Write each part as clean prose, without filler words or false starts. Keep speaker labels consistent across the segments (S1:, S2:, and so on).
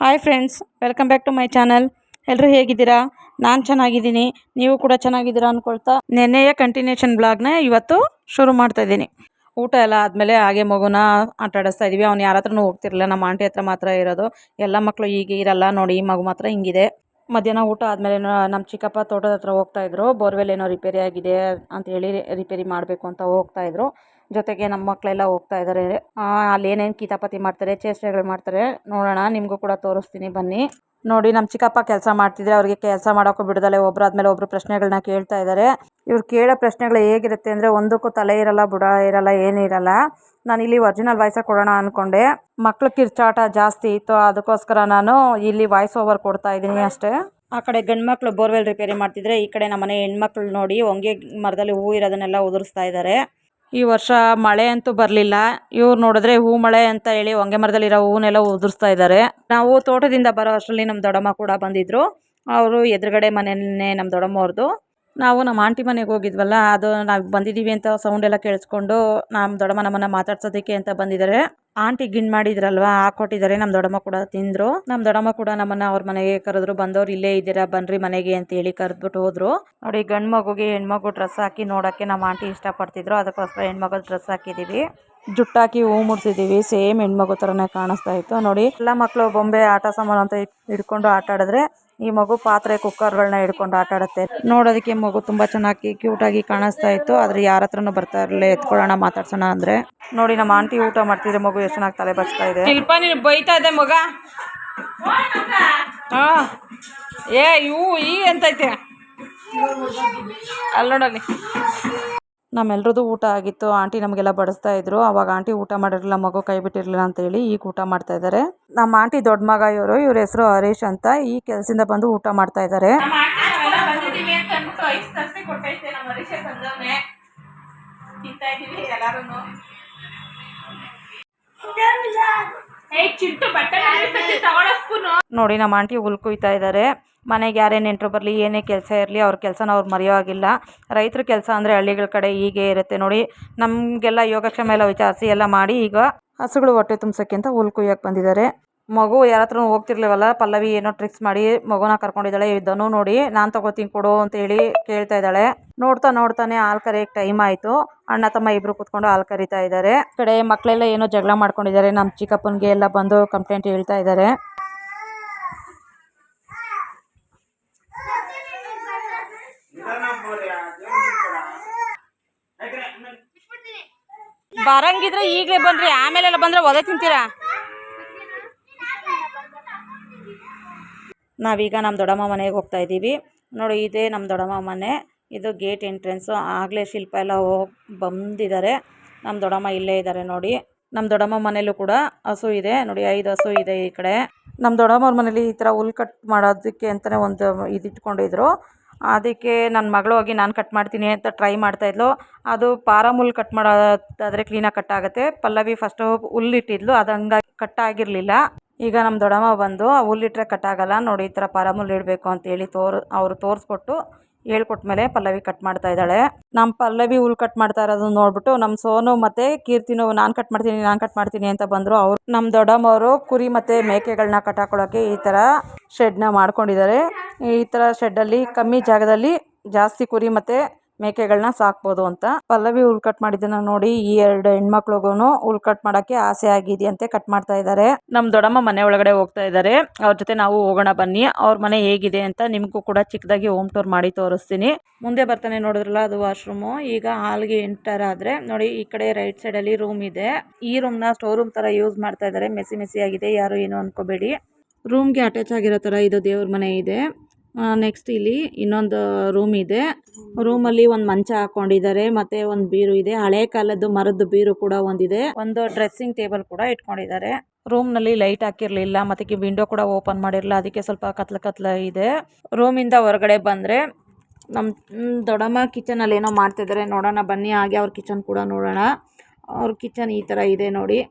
S1: Hi friends, welcome back to my channel. ಎಲ್ಲರೂ ಹೇಗಿದ್ದೀರಾ? ನಾನು ಚೆನ್ನಾಗಿದ್ದೀನಿ, ನೀವು ಕೂಡ ಚೆನ್ನಾಗಿದ್ದೀರಾ ಅಂದ್ಕೊಳ್ತಾ ನೆನ್ನೆಯ ಕಂಟಿನ್ಯೂಷನ್ ಬ್ಲಾಗ್ನ ಇವತ್ತು ಶುರು ಮಾಡ್ತಾ ಇದ್ದೀನಿ. ಊಟ ಎಲ್ಲ ಆದಮೇಲೆ ಹಾಗೆ ಮಗುನ ಆಟ ಆಡಿಸ್ತಾ ಇದ್ದೀವಿ. ಅವ್ನು ಯಾರ ಹತ್ರನೂ ಹೋಗ್ತಿರಲಿಲ್ಲ, ನಮ್ಮ ಆಂಟಿ ಹತ್ರ ಮಾತ್ರ ಇರೋದು. ಎಲ್ಲ ಮಕ್ಕಳು ಹೀಗೆ ಇರಲ್ಲ ನೋಡಿ, ಈ ಮಗು ಮಾತ್ರ ಹಿಂಗಿದೆ. ಮಧ್ಯಾಹ್ನ ಊಟ ಆದಮೇಲೆ ನಮ್ಮ ಚಿಕ್ಕಪ್ಪ ತೋಟದ ಹತ್ರ ಹೋಗ್ತಾಯಿದ್ರು. ಬೋರ್ವೆಲ್ ಏನೋ ರಿಪೇರಿ ಆಗಿದೆ ಅಂತೇಳಿ ರಿಪೇರಿ ಮಾಡಬೇಕು ಅಂತ ಹೋಗ್ತಾಯಿದ್ರು. ಜೊತೆಗೆ ನಮ್ಮ ಮಕ್ಕಳೆಲ್ಲ ಹೋಗ್ತಾ ಇದ್ದಾರೆ. ಅಲ್ಲಿ ಏನೇನು ಕಿತಾಪತಿ ಮಾಡ್ತಾರೆ, ಚೇಷ್ಟೆಗಳು ಮಾಡ್ತಾರೆ ನೋಡೋಣ, ನಿಮಗೂ ಕೂಡ ತೋರಿಸ್ತೀನಿ ಬನ್ನಿ. ನೋಡಿ, ನಮ್ಮ ಚಿಕ್ಕಪ್ಪ ಕೆಲಸ ಮಾಡ್ತಿದ್ರೆ ಅವ್ರಿಗೆ ಕೆಲಸ ಮಾಡೋಕ್ಕೂ ಬಿಡದಲ್ಲೇ ಒಬ್ಬರಾದ್ಮೇಲೆ ಒಬ್ಬರು ಪ್ರಶ್ನೆಗಳನ್ನ ಕೇಳ್ತಾ ಇದ್ದಾರೆ. ಇವ್ರು ಕೇಳೋ ಪ್ರಶ್ನೆಗಳು ಹೇಗಿರುತ್ತೆ ಅಂದರೆ, ಒಂದಕ್ಕೂ ತಲೆ ಇರಲ್ಲ, ಬುಡ ಇರಲ್ಲ, ಏನೂ ಇರಲ್ಲ. ನಾನಿಲ್ಲಿ ಒರಿಜಿನಲ್ ವಾಯ್ಸೇ ಕೊಡೋಣ ಅಂದ್ಕೊಂಡೆ. ಮಕ್ಳು ಕಿರ್ಚಾಟ ಜಾಸ್ತಿ ಇತ್ತು, ಅದಕ್ಕೋಸ್ಕರ ನಾನು ಇಲ್ಲಿ ವಾಯ್ಸ್ ಓವರ್ ಕೊಡ್ತಾ ಇದ್ದೀನಿ ಅಷ್ಟೇ. ಆ ಕಡೆ ಗಂಡು ಮಕ್ಕಳು ಬೋರ್ವೆಲ್ ರಿಪೇರಿ ಮಾಡ್ತಿದ್ರೆ, ಈ ಕಡೆ ನಮ್ಮನೆ ಹೆಣ್ಮಕ್ಳು ನೋಡಿ ಹೊಂಗೆ ಮರದಲ್ಲಿ ಹೂ ಇರೋದನ್ನೆಲ್ಲ ಉದುರಿಸ್ತಾ ಇದ್ದಾರೆ. ಈ ವರ್ಷ ಮಳೆ ಅಂತೂ ಬರಲಿಲ್ಲ. ಇವ್ರು ನೋಡಿದ್ರೆ ಹೂ ಮಳೆ ಅಂತ ಹೇಳಿ ಹೊಂಗೆ ಮರದಲ್ಲಿರೋ ಹೂನೆಲ್ಲ ಉದುರಿಸ್ತಾ ಇದ್ದಾರೆ. ನಾವು ತೋಟದಿಂದ ಬರೋ ಅಷ್ಟರಲ್ಲಿ ನಮ್ಮ ದೊಡ್ಡಮ್ಮ ಕೂಡ ಬಂದಿದ್ರು. ಅವರು ಎದುರುಗಡೆ ಮನೆಯೇ ನಮ್ಮ ದೊಡ್ಡಮ್ಮ ಅವ್ರದ್ದು. ನಾವು ನಮ್ಮ ಆಂಟಿ ಮನೆಗೆ ಹೋಗಿದ್ವಲ್ಲ, ಅದು ನಾವು ಬಂದಿದ್ದೀವಿ ಅಂತ ಸೌಂಡ್ ಎಲ್ಲ ಕೇಳಿಸ್ಕೊಂಡು ನಮ್ಮ ದೊಡ್ಡಮ್ಮ ನಮ್ಮನ್ನು ಮಾತಾಡ್ಸೋದಕ್ಕೆ ಅಂತ ಬಂದಿದ್ದಾರೆ. ಆಂಟಿ ಗಿಣ್ ಮಾಡಿದ್ರಲ್ವಾ, ಹಾಕೊಟ್ಟಿದ್ದಾರೆ. ನಮ್ಮ ದೊಡ್ಡಮ್ಮ ಕೂಡ ತಿಂದರು. ನಮ್ಮ ದೊಡ್ಡಮ್ಮ ಕೂಡ ನಮ್ಮನ್ನು ಅವ್ರ ಮನೆಗೆ ಕರೆದ್ರು. ಬಂದವ್ರು ಇಲ್ಲೇ ಇದ್ದೀರಾ, ಬನ್ನಿರಿ ಮನೆಗೆ ಅಂತೇಳಿ ಕರೆದ್ಬಿಟ್ಟು ಹೋದ್ರು. ನೋಡಿ, ಗಂಡು ಮಗುಗೆ ಹೆಣ್ಮಗು ಡ್ರೆಸ್ ಹಾಕಿ ನೋಡೋಕ್ಕೆ ನಮ್ಮ ಆಂಟಿ ಇಷ್ಟಪಡ್ತಿದ್ರು. ಅದಕ್ಕೋಸ್ಕರ ಹೆಣ್ಮಗು ಡ್ರೆಸ್ ಹಾಕಿದ್ದೀವಿ, ಜುಟ್ಟಾಕಿ ಹೂ ಮುಡ್ಸಿದ್ದೀವಿ. ಸೇಮ್ ಹೆಣ್ಮಗು ಥರನೇ ಕಾಣಿಸ್ತಾ ಇತ್ತು. ನೋಡಿ, ಎಲ್ಲ ಮಕ್ಕಳು ಬೊಂಬೆ ಆಟ ಸಾಮಾನು ಅಂತ ಹಿಡ್ಕೊಂಡು ಆಟ ಆಡಿದ್ರೆ, ಈ ಮಗು ಪಾತ್ರೆ ಕುಕ್ಕರ್ಗಳನ್ನ ಹಿಡ್ಕೊಂಡು ಆಟ ಆಡುತ್ತೆ. ನೋಡೋದಕ್ಕೆ ಮಗು ತುಂಬ ಚೆನ್ನಾಗಿ ಕ್ಯೂಟಾಗಿ ಕಾಣಿಸ್ತಾ ಇತ್ತು. ಆದರೆ ಯಾರ ಹತ್ರನೂ ಬರ್ತಾ ಇರಲಿಲ್ಲ. ಎತ್ಕೊಳ್ಳೋಣ, ಮಾತಾಡ್ಸೋಣ ಅಂದರೆ. ನೋಡಿ, ನಮ್ಮ ಆಂಟಿ ಊಟ ಮಾಡ್ತಿದ್ರೆ ಮಗು ಎಷ್ಟು ಚೆನ್ನಾಗಿ ತಲೆ ಬಚ್ತಾ ಇದೆ. ಶಿಲ್ಪ, ನೀನು ಬೈತಾ ಇದೆ ಮಗ. ಹಾಂ, ಇವು ಎಂತೈತೆ ಅಲ್ಲಿ ನೋಡಲ್ಲಿ. ನಮ್ಮೆಲ್ರದ್ದು ಊಟ ಆಗಿತ್ತು. ಆಂಟಿ ನಮಗೆಲ್ಲ ಬಡಿಸ್ತಾ ಇದ್ರು. ಅವಾಗ ಆಂಟಿ ಊಟ ಮಾಡಿರಲಿಲ್ಲ, ಮಗು ಕೈ ಬಿಟ್ಟಿರಲಿಲ್ಲ ಅಂತೇಳಿ ಈಗ ಊಟ ಮಾಡ್ತಾ ಇದ್ದಾರೆ. ನಮ್ಮ ಆಂಟಿ ದೊಡ್ಡ ಮಗ ಇವ್ರ ಹೆಸರು ಹರೀಶ್ ಅಂತ. ಈ ಕೆಲಸದಿಂದ ಬಂದು ಊಟ ಮಾಡ್ತಾ ಇದ್ದಾರೆ. ನೋಡಿ, ನಮ್ಮ ಆಂಟಿ ಹುಲ್ ಕುಯ್ತಾ ಇದ್ದಾರೆ. ಮನೆಗೆ ಯಾರೇ ನೆಂಟರು ಬರಲಿ, ಏನೇ ಕೆಲಸ ಇರಲಿ, ಅವ್ರ ಕೆಲಸನ ಅವ್ರು ಮರೆಯೋವಾಗಿಲ್ಲ. ರೈತರ ಕೆಲಸ ಅಂದರೆ ಹಳ್ಳಿಗಳ ಕಡೆ ಹೀಗೆ ಇರುತ್ತೆ ನೋಡಿ. ನಮಗೆಲ್ಲ ಯೋಗಕ್ಷೇಮ ಎಲ್ಲ ವಿಚಾರಿಸಿ ಎಲ್ಲ ಮಾಡಿ ಈಗ ಹಸುಗಳು ಹೊಟ್ಟೆ ತುಂಬಿಸೋಕ್ಕೆ ಅಂತ ಹುಲ್ ಕುಯ್ಯಕ್ಕೆ ಬಂದಿದ್ದಾರೆ. ಮಗು ಯಾರ ಹತ್ರನೂ ಹೋಗ್ತಿರ್ಲಿವಲ್ಲ, ಪಲ್ಲವಿ ಏನೋ ಟ್ರಿಕ್ಸ್ ಮಾಡಿ ಮಗುನ ಕರ್ಕೊಂಡಿದ್ದಾಳೆ. ಇದನ್ನು ನೋಡಿ, ನಾನು ತಗೋತೀನಿ ಕೊಡು ಅಂತ ಹೇಳಿ ಕೇಳ್ತಾ ಇದ್ದಾಳೆ. ನೋಡ್ತಾನೆ ಹಾಲು ಕರೆಯಕ್ಕೆ ಟೈಮ್ ಆಯಿತು. ಅಣ್ಣ ತಮ್ಮ ಇಬ್ಬರು ಕೂತ್ಕೊಂಡು ಹಾಲು ಕರಿತಾ ಇದ್ದಾರೆ. ಈ ಕಡೆ ಮಕ್ಕಳೆಲ್ಲ ಏನೋ ಜಗಳ ಮಾಡ್ಕೊಂಡಿದ್ದಾರೆ. ನಮ್ಮ ಚಿಕ್ಕಪ್ಪನಿಗೆ ಎಲ್ಲ ಬಂದು ಕಂಪ್ಲೇಂಟ್ ಹೇಳ್ತಾ ಇದ್ದಾರೆ. ಬರಂಗಿದ್ರೆ ಈಗಲೇ ಬನ್ರಿ, ಆಮೇಲೆಲ್ಲ ಬಂದರೆ ಒದೆ ತಿಂತೀರಾ. ನಾವೀಗ ನಮ್ಮ ದೊಡ್ಡಮ್ಮ ಮನೆಗೆ ಹೋಗ್ತಾ ಇದ್ದೀವಿ. ನೋಡಿ, ಇದೇ ನಮ್ಮ ದೊಡ್ಡಮ್ಮ ಮನೆ. ಇದು ಗೇಟ್ ಎಂಟ್ರೆನ್ಸು. ಆಗಲೇ ಶಿಲ್ಪ ಎಲ್ಲ ಹೋಗಿ ಬಂದಿದ್ದಾರೆ. ನಮ್ಮ ದೊಡ್ಡಮ್ಮ ಇಲ್ಲೇ ಇದ್ದಾರೆ ನೋಡಿ. ನಮ್ಮ ದೊಡ್ಡಮ್ಮ ಮನೇಲೂ ಕೂಡ ಹಸು ಇದೆ ನೋಡಿ, 5 ಹಸು ಇದೆ ಈ ಕಡೆ. ನಮ್ಮ ದೊಡ್ಡಮ್ಮವ್ರ ಮನೇಲಿ ಈ ಥರ ಹುಲ್ ಕಟ್ ಮಾಡೋದಕ್ಕೆ ಅಂತಲೇ ಒಂದು ಇಟ್ಕೊಂಡಿದ್ರು. ಅದಕ್ಕೆ ನನ್ನ ಮಗಳು ಹೋಗಿ ನಾನು ಕಟ್ ಮಾಡ್ತೀನಿ ಅಂತ ಟ್ರೈ ಮಾಡ್ತಾಯಿದ್ಲು. ಅದು ಪಾರಮ್ ಹುಲ್ ಕಟ್ ಮಾಡೋದಾದರೆ ಕ್ಲೀನಾಗಿ ಕಟ್ ಆಗುತ್ತೆ. ಪಲ್ಲವಿ ಫಸ್ಟು ಹುಲ್ಲಿಟ್ಟಿದ್ಲು, ಅದು ಹಂಗಾಗಿ ಕಟ್ ಆಗಿರಲಿಲ್ಲ. ಈಗ ನಮ್ಮ ದೊಡ್ಡಮ್ಮ ಬಂದು ಹುಲ್ಲಿಟ್ರೆ ಕಟ್ ಆಗಲ್ಲ ನೋಡಿ, ಈ ಥರ ಪಾರಮ್ ಹುಲ್ ಇಡಬೇಕು ಅಂತೇಳಿ ಅವರು ತೋರಿಸ್ಕೊಟ್ಟು ಹೇಳ್ಕೊಟ್ಮೇಲೆ ಪಲ್ಲವಿ ಕಟ್ ಮಾಡ್ತಾ ಇದ್ದಾಳೆ. ನಮ್ಮ ಪಲ್ಲವಿ ಹುಲ್ ಕಟ್ ಮಾಡ್ತಾ ಇರೋದು ನೋಡ್ಬಿಟ್ಟು ನಮ್ಮ ಸೋನು ಮತ್ತು ಕೀರ್ತಿನೂ ನಾನು ಕಟ್ ಮಾಡ್ತೀನಿ ಅಂತ ಬಂದರು. ಅವರು ನಮ್ಮ ದೊಡ್ಡಮ್ಮವರು ಕುರಿ ಮತ್ತು ಮೇಕೆಗಳನ್ನ ಕಟ್ಟಾಕೊಳ್ಳೋಕ್ಕೆ ಈ ಥರ ಶೆಡ್ನ ಮಾಡ್ಕೊಂಡಿದ್ದಾರೆ. ಈ ಥರ ಶೆಡ್ಡಲ್ಲಿ ಕಮ್ಮಿ ಜಾಗದಲ್ಲಿ ಜಾಸ್ತಿ ಕುರಿ ಮತ್ತು ಮೇಕೆಗಳನ್ನ ಸಾಕ್ಬೋದು ಅಂತ. ಪಲ್ಲವಿ ಹುಲ್ ಕಟ್ ಮಾಡಿದ್ದನ್ನ ನೋಡಿ ಈ 2 ಹೆಣ್ಮಕ್ಳಿಗೂ ಹುಲ್ ಕಟ್ ಮಾಡೋಕ್ಕೆ ಆಸೆ ಆಗಿದೆಯಂತೆ, ಕಟ್ ಮಾಡ್ತಾ ಇದ್ದಾರೆ. ನಮ್ಮ ದೊಡ್ಡಮ್ಮ ಮನೆ ಒಳಗಡೆ ಹೋಗ್ತಾ ಇದ್ದಾರೆ. ಅವ್ರ ಜೊತೆ ನಾವು ಹೋಗೋಣ ಬನ್ನಿ. ಅವ್ರ ಮನೆ ಹೇಗಿದೆ ಅಂತ ನಿಮಗೂ ಕೂಡ ಚಿಕ್ಕದಾಗಿ ಹೋಮ್ ಟೂರ್ ಮಾಡಿ ತೋರಿಸ್ತೀನಿ. ಮುಂದೆ ಬರ್ತಾನೆ ನೋಡಿದ್ರಲ್ಲ, ಅದು ವಾಶ್ರೂಮು. ಈಗ ಹಾಲ್ಗೆ ಎಂಟರ್ ಆದರೆ ನೋಡಿ, ಈ ಕಡೆ ರೈಟ್ ಸೈಡಲ್ಲಿ ರೂಮ್ ಇದೆ. ಈ ರೂಮ್ನ ಸ್ಟೋರ್ ರೂಮ್ ಥರ ಯೂಸ್ ಮಾಡ್ತಾ ಇದ್ದಾರೆ. ಮೆಸ್ಸಿ ಆಗಿದೆ, ಯಾರು ಏನು ಅನ್ಕೋಬೇಡಿ. ರೂಮ್ಗೆ ಅಟ್ಯಾಚ್ ಆಗಿರೋ ಥರ ಇದು ದೇವ್ರ ಮನೆ ಇದೆ. ನೆಕ್ಸ್ಟ್ ಇಲ್ಲಿ ಇನ್ನೊಂದು ರೂಮ್ ಇದೆ. ರೂಮಲ್ಲಿ ಒಂದು ಮಂಚ ಹಾಕೊಂಡಿದ್ದಾರೆ, ಮತ್ತೆ ಒಂದು ಬೀರು ಇದೆ. ಹಳೆ ಕಾಲದ್ದು ಮರದ ಬೀರು ಕೂಡ ಒಂದಿದೆ. ಒಂದು ಡ್ರೆಸ್ಸಿಂಗ್ ಟೇಬಲ್ ಕೂಡ ಇಟ್ಕೊಂಡಿದ್ದಾರೆ. ರೂಮ್ನಲ್ಲಿ ಲೈಟ್ ಹಾಕಿರಲಿಲ್ಲ, ಮತ್ತೆ ವಿಂಡೋ ಕೂಡ ಓಪನ್ ಮಾಡಿರಲಿಲ್ಲ, ಅದಕ್ಕೆ ಸ್ವಲ್ಪ ಕತ್ಲ ಇದೆ. ರೂಮಿಂದ ಹೊರಗಡೆ ಬಂದರೆ ನಮ್ಮ ದೊಡ್ಡಮ್ಮ ಕಿಚನಲ್ಲಿ ಏನೋ ಮಾಡ್ತಿದ್ದಾರೆ. ನೋಡೋಣ ಬನ್ನಿ, ಹಾಗೆ ಅವ್ರ ಕಿಚನ್ ಕೂಡ ನೋಡೋಣ. ಅವ್ರ ಕಿಚನ್ ಈ ಥರ ಇದೆ ನೋಡಿ.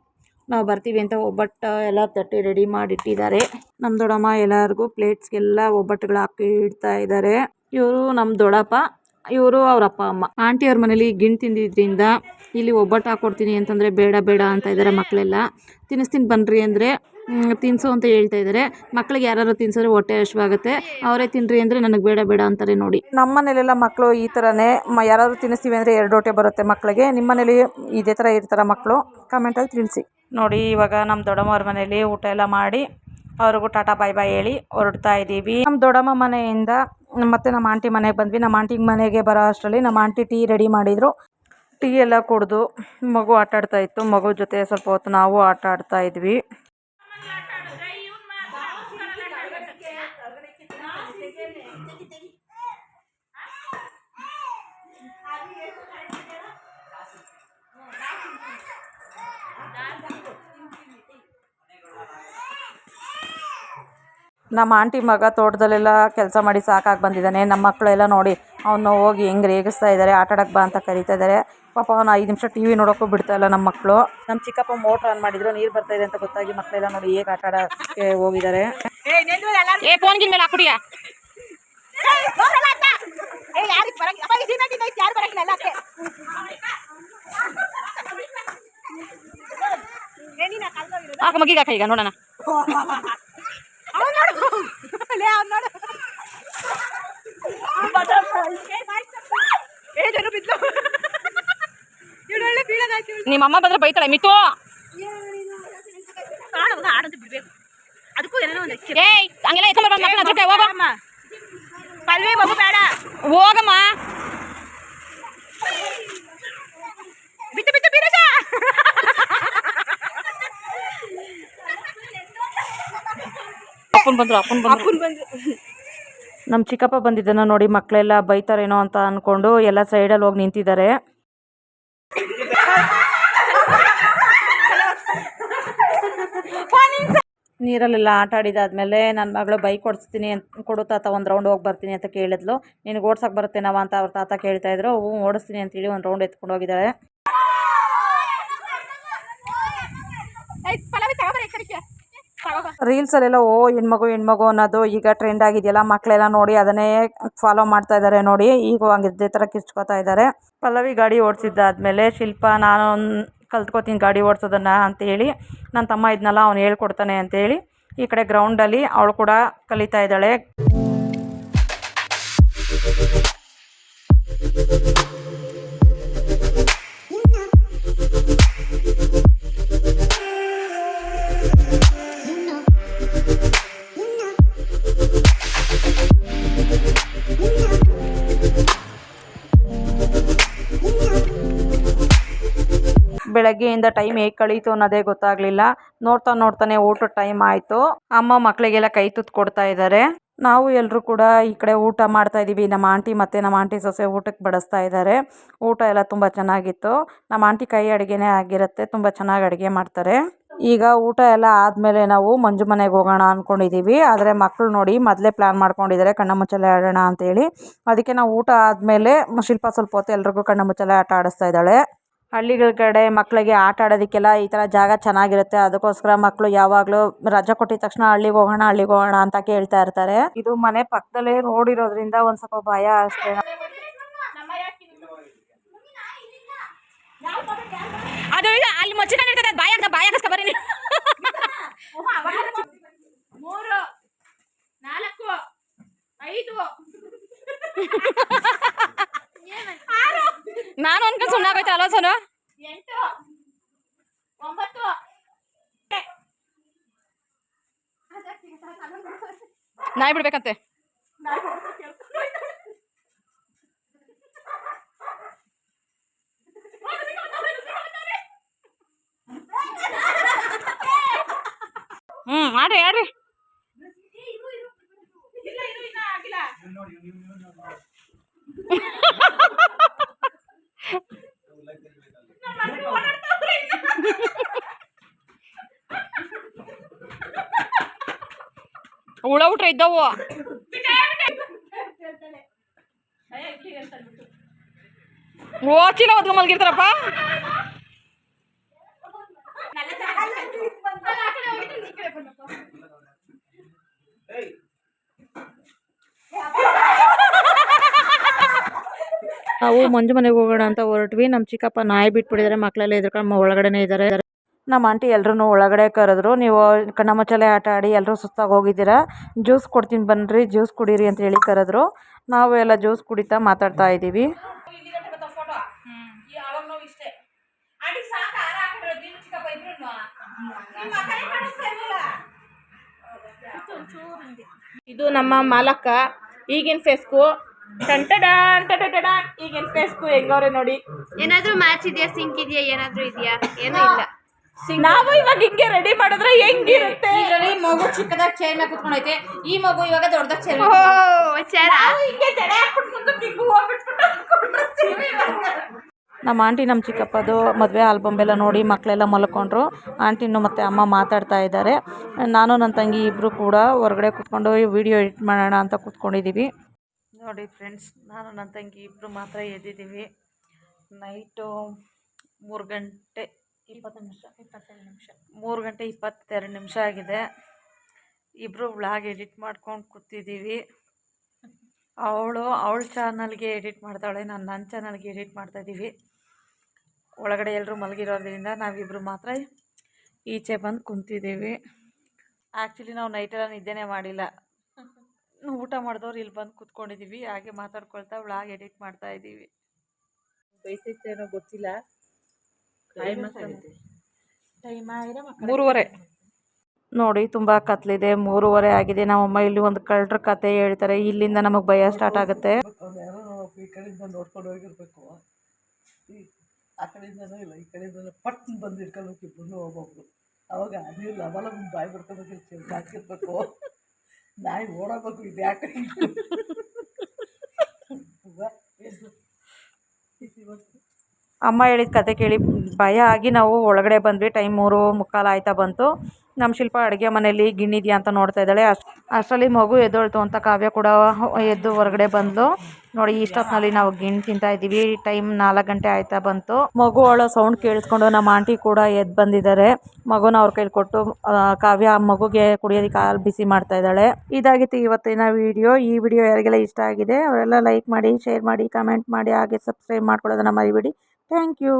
S1: ನಾವು ಬರ್ತೀವಿ ಅಂತ ಒಬ್ಬಟ್ಟು ಎಲ್ಲ ತಟ್ಟಿ ರೆಡಿ ಮಾಡಿ ಇಟ್ಟಿದ್ದಾರೆ. ನಮ್ಮ ದೊಡ್ಡಮ್ಮ ಎಲ್ಲರಿಗೂ ಪ್ಲೇಟ್ಸ್ಗೆಲ್ಲ ಒಬ್ಬಟ್ಟುಗಳು ಹಾಕಿ ಇಡ್ತಾ ಇದ್ದಾರೆ. ಇವರು ನಮ್ಮ ದೊಡ್ಡಪ್ಪ, ಇವರು ಅವ್ರ ಅಪ್ಪ ಅಮ್ಮ. ಆಂಟಿ ಅವ್ರ ಮನೇಲಿ ಗಿಣ್ ತಿಂದಿದ್ರಿಂದ ಇಲ್ಲಿ ಒಬ್ಬಟ್ಟು ಹಾಕ್ಕೊಡ್ತೀನಿ ಅಂತಂದರೆ ಬೇಡ ಅಂತ ಇದ್ದಾರೆ ಮಕ್ಕಳೆಲ್ಲ. ತಿನ್ನಿಸ್ತೀನಿ ಬನ್ನಿರಿ ಅಂದರೆ ತಿನ್ಸು ಅಂತ ಹೇಳ್ತಾ ಇದ್ದಾರೆ. ಮಕ್ಳಿಗೆ ಯಾರು ತಿನ್ಸಿದ್ರೆ ಹೊಟ್ಟೆ ಹಶ್ವಾಗುತ್ತೆ, ಅವರೇ ತಿನ್ರಿ ಅಂದರೆ ನನಗೆ ಬೇಡ ಬೇಡ ಅಂತಾರೆ ನೋಡಿ. ನಮ್ಮ ಮನೇಲೆಲ್ಲ ಮಕ್ಕಳು ಈ ಥರನೇ ಯಾರಾದರೂ ತಿನ್ನಿಸ್ತೀವಿ ಅಂದರೆ 2 ಹೊಟ್ಟೆ ಬರುತ್ತೆ ಮಕ್ಕಳಿಗೆ. ನಿಮ್ಮ ಮನೇಲಿ ಇದೇ ಥರ ಇರ್ತಾರ ಮಕ್ಕಳು? ಕಮೆಂಟಲ್ಲಿ ತಿಳಿಸಿ ನೋಡಿ. ಇವಾಗ ನಮ್ಮ ದೊಡ್ಡಮ್ಮವ್ರ ಮನೇಲಿ ಊಟ ಎಲ್ಲ ಮಾಡಿ ಅವ್ರಿಗೂ ಟಾಟಾ ಬಾಯ್ ಬಾಯ್ ಹೇಳಿ ಹೊರಡ್ತಾ ಇದ್ದೀವಿ. ನಮ್ಮ ದೊಡ್ಡಮ್ಮ ಮನೆಯಿಂದ ಮತ್ತೆ ನಮ್ಮ ಆಂಟಿ ಮನೆಗೆ ಬಂದ್ವಿ. ನಮ್ಮ ಆಂಟಿ ಮನೆಗೆ ಬರೋ ಅಷ್ಟರಲ್ಲಿ ನಮ್ಮ ಆಂಟಿ ಟೀ ರೆಡಿ ಮಾಡಿದರು. ಟೀ ಎಲ್ಲ ಕುಡಿದು ಮಗು ಆಟ ಆಡ್ತಾ ಇತ್ತು. ಮಗು ಜೊತೆ ಸ್ವಲ್ಪ ಹೊತ್ತು ನಾವು ಆಟ ಆಡ್ತಾ ಇದ್ವಿ. ನಮ್ಮ ಆಂಟಿ ಮಗ ತೋಟದಲ್ಲೆಲ್ಲ ಕೆಲಸ ಮಾಡಿ ಸಾಕಾಗಿ ಬಂದಿದ್ದಾನೆ. ನಮ್ಮ ಮಕ್ಕಳೆಲ್ಲ ನೋಡಿ ಅವನು ಹೋಗಿ ಹೆಂಗೆ ರೇಗಿಸ್ತಾ ಇದ್ದಾರೆ. ಆಟ ಆಡಕ್ಕೆ ಬಾ ಅಂತ ಕರೀತಾ ಇದ್ದಾರೆ. ಪಾಪ ಅವನು 5 ನಿಮಿಷ ಟಿ ವಿ ನೋಡೋಕ್ಕೂ ಬಿಡ್ತಾ ಇಲ್ಲ ನಮ್ಮ ಮಕ್ಕಳು. ನಮ್ಮ ಚಿಕ್ಕಪ್ಪ ಮೋಟ್ರ್ ಆನ್ ಮಾಡಿದ್ರು, ನೀರು ಬರ್ತಾ ಇದೆ ಅಂತ ಗೊತ್ತಾಗಿ ಮಕ್ಕಳೆಲ್ಲ ನೋಡಿ ಹೇಗೆ ಆಟ ಆಡೋಕ್ಕೆ ಹೋಗಿದ್ದಾರೆ. ಮಗಿಗ ಈಗ ನೋಡೋಣ. ನಿಮ್ಮಮ್ಮ ಬಂದ್ರೆ ಬೈತಾಳೆ ಮಿತ್ತು. ಹೋಗಮ್ಮ ಅಪ್ಪನ್ ಬಂದ್ರು. ನಮ್ಮ ಚಿಕ್ಕಪ್ಪ ಬಂದಿದ್ದನ್ನ ನೋಡಿ ಮಕ್ಕಳೆಲ್ಲ ಬೈತಾರೇನೋ ಅಂತ ಅಂದ್ಕೊಂಡು ಎಲ್ಲ ಸೈಡಲ್ಲಿ ಹೋಗಿ ನಿಂತಿದ್ದಾರೆ. ನೀರಲ್ಲೆಲ್ಲ ಆಟ ಆಡಿದಾದ್ಮೇಲೆ ನನ್ನ ಮಗಳು ಬೈಕ್ ಓಡಿಸ್ತೀನಿ ಕೊಡು ತಾತ, ಒಂದು ರೌಂಡ್ ಹೋಗಿ ಬರ್ತೀನಿ ಅಂತ ಕೇಳಿದ್ಲು. ನಿನಗೆ ಓಡ್ಸಕ್ಕೆ ಬರುತ್ತೇನವ ಅಂತ ಅವ್ರ ತಾತ ಕೇಳ್ತಾ ಇದ್ರು. ಓಡಿಸ್ತೀನಿ ಅಂತೇಳಿ ಒಂದು ರೌಂಡ್ ಎತ್ಕೊಂಡು ಹೋಗಿದ್ದಾಳೆ. ರೀಲ್ಸಲ್ಲೆಲ್ಲ ಹೆಣ್ಮಗು ಅನ್ನೋದು ಈಗ ಟ್ರೆಂಡ್ ಆಗಿದೆಯಲ್ಲ, ಮಕ್ಕಳೆಲ್ಲ ನೋಡಿ ಅದನ್ನೇ ಫಾಲೋ ಮಾಡ್ತಾ ಇದ್ದಾರೆ ನೋಡಿ. ಈಗ ಹಂಗಿದ್ದೇ ಥರ ಕಿರ್ಚ್ಕೋತಾ ಇದ್ದಾರೆ. ಪಲ್ಲವಿ ಗಾಡಿ ಓಡಿಸಿದ್ದಾದ್ಮೇಲೆ ಶಿಲ್ಪ ನಾನು ಕಲ್ತ್ಕೋತೀನಿ ಗಾಡಿ ಓಡಿಸೋದನ್ನು ಅಂತೇಳಿ, ನನ್ನ ತಮ್ಮ ಇದನ್ನೆಲ್ಲ ಅವ್ನು ಹೇಳ್ಕೊಡ್ತಾನೆ ಅಂತೇಳಿ ಈ ಕಡೆ ಗ್ರೌಂಡಲ್ಲಿ ಅವಳು ಕೂಡ ಕಲಿತಾ ಇದ್ದಾಳೆ. ಬೆಳಗ್ಗೆಯಿಂದ ಟೈಮ್ ಹೇಗೆ ಕಳೀತು ಅನ್ನೋದೇ ಗೊತ್ತಾಗಲಿಲ್ಲ. ನೋಡ್ತಾನೆ ಊಟದ ಟೈಮ್ ಆಯಿತು. ಅಮ್ಮ ಮಕ್ಕಳಿಗೆಲ್ಲ ಕೈ ತುತ್ತು ಕೊಡ್ತಾ ಇದ್ದಾರೆ. ನಾವು ಎಲ್ಲರೂ ಕೂಡ ಈ ಕಡೆ ಊಟ ಮಾಡ್ತಾ ಇದ್ದೀವಿ. ನಮ್ಮ ಆಂಟಿ ಮತ್ತು ನಮ್ಮ ಆಂಟಿ ಸೊಸೆ ಊಟಕ್ಕೆ ಬಡಿಸ್ತಾ ಇದ್ದಾರೆ. ಊಟ ಎಲ್ಲ ತುಂಬ ಚೆನ್ನಾಗಿತ್ತು. ನಮ್ಮ ಆಂಟಿ ಕೈ ಅಡುಗೆನೇ ಆಗಿರುತ್ತೆ, ತುಂಬ ಚೆನ್ನಾಗಿ ಅಡುಗೆ ಮಾಡ್ತಾರೆ. ಈಗ ಊಟ ಎಲ್ಲ ಆದಮೇಲೆ ನಾವು ಮಂಜು ಮನೆಗೆ ಹೋಗೋಣ ಅಂದ್ಕೊಂಡಿದ್ದೀವಿ. ಆದರೆ ಮಕ್ಕಳು ನೋಡಿ ಮೊದಲೇ ಪ್ಲ್ಯಾನ್ ಮಾಡ್ಕೊಂಡಿದ್ದಾರೆ ಕಣ್ಣ ಮುಚ್ಚಲೆ ಆಡೋಣ ಅಂತೇಳಿ. ಅದಕ್ಕೆ ನಾವು ಊಟ ಆದಮೇಲೆ ಶಿಲ್ಪ ಸ್ವಲ್ಪ ಹೊತ್ತು ಎಲ್ರಿಗೂ ಕಣ್ಣ ಮುಚ್ಚಲೆ ಆಟ ಆಡಿಸ್ತಾ ಇದ್ದಾಳೆ. ಹಳ್ಳಿಗಳ ಕಡೆ ಮಕ್ಕಳಿಗೆ ಆಟ ಆಡೋದಕ್ಕೆಲ್ಲ ಈ ಥರ ಜಾಗ ಚೆನ್ನಾಗಿರುತ್ತೆ. ಅದಕ್ಕೋಸ್ಕರ ಮಕ್ಕಳು ಯಾವಾಗಲೂ ರಜೆ ಕೊಟ್ಟಿದ ತಕ್ಷಣ ಹಳ್ಳಿಗೆ ಹೋಗೋಣ ಅಂತ ಕೇಳ್ತಾ ಇರ್ತಾರೆ. ಇದು ಮನೆ ಪಕ್ಕದಲ್ಲೇ ರೋಡ್ ಇರೋದ್ರಿಂದ ಒಂದು ಸ್ವಲ್ಪ ಭಯ ಅಷ್ಟೇ. ಅದು ಅಲ್ಲಿ ಮುಚ್ಚಿಕೊಂಡಿರ್ತದೆ, ಬಾಯ ಹಾಕಿಸ್ಕೊ ಬರ್ರಿ. 3 4 5 ನಾನು ಅನ್ಕೊಂಡು ಸುಮ್ಮನಾಗೋಯ್ತು ಅಲ್ವಾ ಸೋನು? 8 9 ನಾಯಿ ಬಿಡ್ಬೇಕಂತೆ. ಆಡ್ರಿ ಹುಳ ಊಟ ಇದ್ದವು. ಓಚಿನ ಹೊತ್ಕೊಂಡ್ ಮಲ್ಗಿರ್ತಾರಪ್ಪ. ನಾವು ಮಂಜು ಮನೆಗೆ ಹೋಗೋಣ ಅಂತ ಹೊರಟ್ವಿ. ನಮ್ಮ ಚಿಕ್ಕಪ್ಪ ನಾಯಿ ಬಿಟ್ಬಿಟ್ಟಿದ್ದಾರೆ. ಮಕ್ಕಳೆಲ್ಲ ಎದ್ಕೊಂಡು ಒಳಗಡೆನೇ ಇದ್ದಾರೆ. ನಮ್ಮ ಆಂಟಿ ಎಲ್ಲರೂ ಒಳಗಡೆ ಕರೆದ್ರು, ನೀವು ಕಣ್ಣಮುಚ್ಚಾಲೆ ಆಟ ಆಡಿ ಎಲ್ಲರೂ ಸುಸ್ತಾಗಿ ಹೋಗಿದ್ದೀರಾ, ಜ್ಯೂಸ್ ಕೊಡ್ತೀನಿ ಬನ್ನಿರಿ, ಜ್ಯೂಸ್ ಕುಡೀರಿ ಅಂತ ಹೇಳಿ ಕರೆದ್ರು. ನಾವು ಎಲ್ಲ ಜ್ಯೂಸ್ ಕುಡಿತಾ ಮಾತಾಡ್ತಾ ಇದ್ದೀವಿ. ಇದು ನಮ್ಮ ಮಾಲಕ್ಕ ಈಗಿನ ಫೇಸ್ಕು ಈಗಿನ ಫೇಸ್ಕು ಹೆಂಗವ್ರೆ ನೋಡಿ.
S2: ಏನಾದ್ರೂ ಮ್ಯಾಚ್ ಇದೆಯಾ, ಸಿಂಕ್ ಇದೆಯಾ, ಏನಾದ್ರೂ ಇದೆಯಾ? ಏನೂ ಇಲ್ಲ.
S1: ನಾವು ಇವಾಗ ಹಿಂಗೆ ರೆಡಿ ಮಾಡಿದ್ರೆ ಹೆಂಗಿರುತ್ತೆ?
S3: ಇದರಲ್ಲಿ ಮಗು ಚಿಕ್ಕದಾಗ ಚೇರ್ ಮೇಲೆ ಕುತ್ಕೊಂಡೈತೆ, ಈ ಮಗು ಇವಾಗ ದೊಡ್ಡದಾಗ ಚೇರ್
S1: ನಮ್ಮ ಆಂಟಿ ನಮ್ಮ ಚಿಕ್ಕಪ್ಪದು ಮದುವೆ ಆಲ್ಬಮ್ ಎಲ್ಲ ನೋಡಿ ಮಕ್ಕಳೆಲ್ಲ ಮಲ್ಕೊಂಡ್ರು. ಆಂಟಿನೂ ಮತ್ತು ಅಮ್ಮ ಮಾತಾಡ್ತಾ ಇದ್ದಾರೆ. ನಾನು ನನ್ನ ತಂಗಿ ಇಬ್ಬರು ಕೂಡ ಹೊರಗಡೆ ಕೂತ್ಕೊಂಡು ವಿಡಿಯೋ ಎಡಿಟ್ ಮಾಡೋಣ ಅಂತ ಕೂತ್ಕೊಂಡಿದ್ದೀವಿ. ನೋಡಿ ಫ್ರೆಂಡ್ಸ್, ನಾನು ನನ್ನ ತಂಗಿ ಇಬ್ಬರು ಮಾತ್ರ ಎದ್ದಿದ್ದೀವಿ. ನೈಟು 3 ಗಂಟೆ 22 ನಿಮಿಷ ಆಗಿದೆ. ಇಬ್ಬರು ವ್ಲಾಗ್ ಎಡಿಟ್ ಮಾಡ್ಕೊಂಡು ಕೂತಿದ್ದೀವಿ. ಅವಳ ಚಾನಲ್ಗೆ ಎಡಿಟ್ ಮಾಡ್ತಾಳೆ, ನಾನು ನನ್ನ ಚಾನಲ್ಗೆ ಎಡಿಟ್ ಮಾಡ್ತಾಯಿದ್ದೀವಿ. ಒಳಗಡೆ ಎಲ್ಲರೂ ಮಲಗಿರೋದ್ರಿಂದ ನಾವಿಬ್ಬರು ಮಾತ್ರ ಈಚೆ ಬಂದು ಕುಂತಿದ್ದೀವಿ. ಆ್ಯಕ್ಚುಲಿ ನಾವು ನೈಟೆಲ್ಲ ನಿದ್ದೆನೇ ಮಾಡಿಲ್ಲ, ಊಟ ಮಾಡಿದವ್ರು ಇಲ್ಲಿ ಬಂದು ಕೂತ್ಕೊಂಡಿದ್ದೀವಿ. ಹಾಗೆ ಮಾತಾಡ್ಕೊಳ್ತಾ ವ್ಲಾಗ್ ಎಡಿಟ್ ಮಾಡ್ತಾಯಿದ್ದೀವಿ. ಬೈಸೈತೇನೋ ಗೊತ್ತಿಲ್ಲ. 3:30 ನೋಡಿ, ತುಂಬ ಕತ್ಲಿದೆ. 3:30 ಆಗಿದೆ. ನಮ್ಮಮ್ಮ ಇಲ್ಲಿ ಒಂದು ಕಳ್ಳರ ಕತೆ ಹೇಳ್ತಾರೆ, ಇಲ್ಲಿಂದ ನಮಗೆ ಭಯ ಸ್ಟಾರ್ಟ್ ಆಗುತ್ತೆ.
S4: ಈ ಕಡೆಯಿಂದ ನೋಡ್ಕೊಂಡು ಹೋಗಿರ್ಬೇಕು, ಆ ಕಡೆಯಿಂದನೂ ಇಲ್ಲ, ಈ ಕಡೆಯಿಂದ ಪಟ್ ಬಂದು ಇಟ್ಕೊಳ್ಬೇಕು ಇಬ್ಬರು ಒಬ್ಬೊಬ್ರು. ಅವಾಗ ನೀರು ಲಬಲ ಬಾಯಿ ಬಿಡ್ಕೊಬೇಕು, ಹಾಕಿರ್ಬೇಕು, ನಾಯಿ ಓಡಬೇಕು. ಇದು ಯಾಕೆ
S1: ಅಮ್ಮ ಹೇಳಿದ ಕತೆ ಕೇಳಿ ಭಯ ಆಗಿ ನಾವು ಒಳಗಡೆ ಬಂದ್ವಿ. ಟೈಮ್ 3:45 ಆಯ್ತಾ ಬಂತು. ನಮ್ಮ ಶಿಲ್ಪ ಅಡುಗೆ ಮನೆಯಲ್ಲಿ ಗಿಣ್ಣಿದ್ಯಾ ಅಂತ ನೋಡ್ತಾ ಇದ್ದಾಳೆ. ಅಷ್ಟರಲ್ಲಿ ಮಗು ಎದ್ದೋಳ್ತು ಅಂತ ಕಾವ್ಯ ಕೂಡ ಎದ್ದು ಹೊರಗಡೆ ಬಂದ್ಲು. ನೋಡಿ, ಇಷ್ಟೊತ್ತಿನಲ್ಲಿ ನಾವು ಗಿಣ್ಣು ತಿಂತಾ ಇದ್ದೀವಿ. ಟೈಮ್ 4 ಗಂಟೆ ಆಯ್ತಾ ಬಂತು. ಮಗು ಅವಳ ಸೌಂಡ್ ಕೇಳಿಸ್ಕೊಂಡು ನಮ್ಮ ಆಂಟಿ ಕೂಡ ಎದ್ದು ಬಂದಿದ್ದಾರೆ. ಮಗುನ ಅವ್ರ ಕೈಲಿ ಕೊಟ್ಟು ಕಾವ್ಯ ಮಗುಗೆ ಕುಡಿಯೋದಕ್ಕೆ ಹಾಲು ಬಿಸಿ ಮಾಡ್ತಾ ಇದ್ದಾಳೆ. ಇದಾಗಿತ್ತು ಇವತ್ತಿನ ವಿಡಿಯೋ. ಈ ವಿಡಿಯೋ ಯಾರಿಗೆಲ್ಲ ಇಷ್ಟ ಆಗಿದೆ ಅವರೆಲ್ಲ ಲೈಕ್ ಮಾಡಿ, ಶೇರ್ ಮಾಡಿ, ಕಮೆಂಟ್ ಮಾಡಿ, ಹಾಗೆ ಸಬ್ಸ್ಕ್ರೈಬ್ ಮಾಡ್ಕೊಳ್ಳೋದನ್ನ ಮರಿಬೇಡಿ. Thank you.